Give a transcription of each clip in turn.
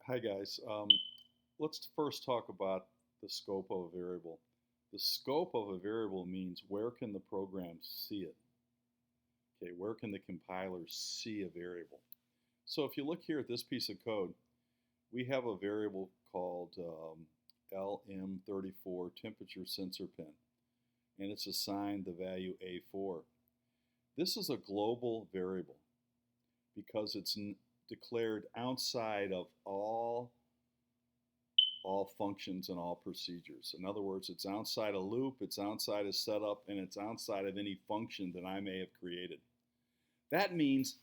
Hi guys. Let's first talk about the scope of a variable. The scope of a variable means where can the program see it? Okay, where can the compiler see a variable? So if you look here at this piece of code, we have a variable called LM34 temperature sensor pin, and it's assigned the value A4. This is a global variable because it's declared outside of all functions and all procedures. In other words, it's outside a loop, it's outside a setup, and it's outside of any function that I may have created. That means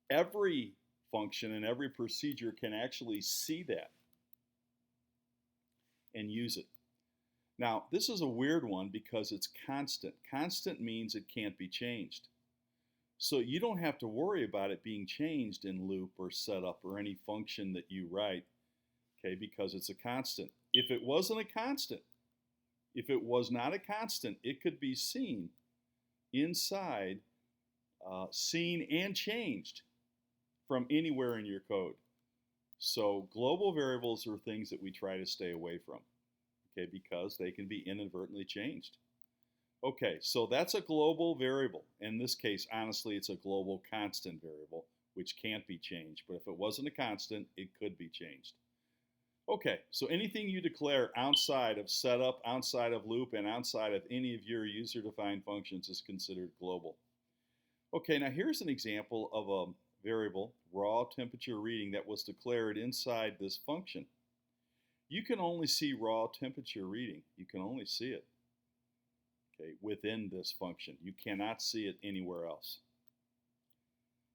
every function and every procedure can actually see that and use it. Now, this is a weird one because it's constant. Constant means it can't be changed. So you don't have to worry about it being changed in loop or setup or any function that you write, okay, because it's a constant. If it wasn't a constant, if it was not a constant, it could be seen inside, seen and changed from anywhere in your code. So global variables are things that we try to stay away from, okay, because they can be inadvertently changed. Okay, so that's a global variable. In this case, honestly, it's a global constant variable, which can't be changed. But if it wasn't a constant, it could be changed. Okay, so anything you declare outside of setup, outside of loop, and outside of any of your user-defined functions is considered global. Okay, now here's an example of a variable, raw temperature reading, that was declared inside this function. You can only see raw temperature reading. You can only see it, okay, within this function. You cannot see it anywhere else.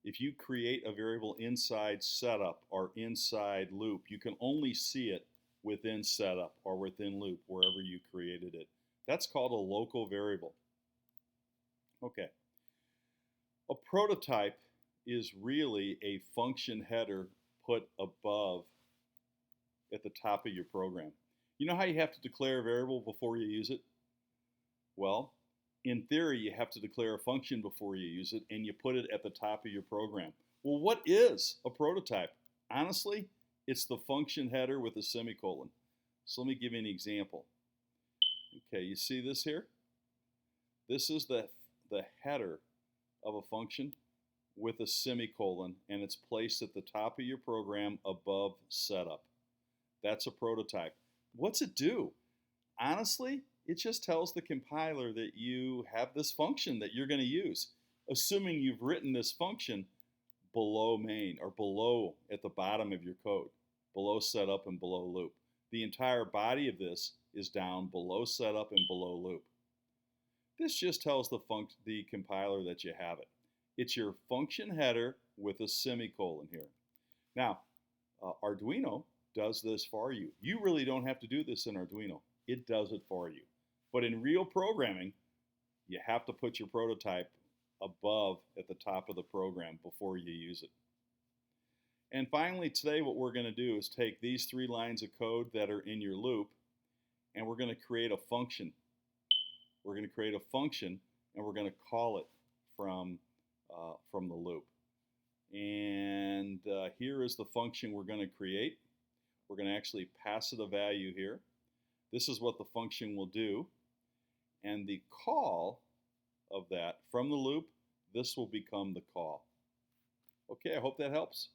If you create a variable inside setup or inside loop, you can only see it within setup or within loop, wherever you created it. That's called a local variable. Okay. A prototype is really a function header put above at the top of your program. You know how you have to declare a variable before you use it? Well, in theory, you have to declare a function before you use it, and you put it at the top of your program. Well, what is a prototype? Honestly, it's the function header with a semicolon. So let me give you an example. Okay, you see this here? This is the header of a function with a semicolon, and it's placed at the top of your program above setup. That's a prototype. What's it do? Honestly, it just tells the compiler that you have this function that you're going to use, assuming you've written this function below main or below at the bottom of your code, below setup and below loop. The entire body of this is down below setup and below loop. This just tells the compiler that you have it. It's your function header with a semicolon here. Now, Arduino does this for you. You really don't have to do this in Arduino. It does it for you. But in real programming, you have to put your prototype above at the top of the program before you use it. And finally, today what we're going to do is take these 3 lines of code that are in your loop, and we're going to create a function. We're going to create a function, and we're going to call it from the loop. And here is the function we're going to create. We're going to actually pass it a value here. This is what the function will do. And the call of that from the loop, this will become the call. Okay, I hope that helps.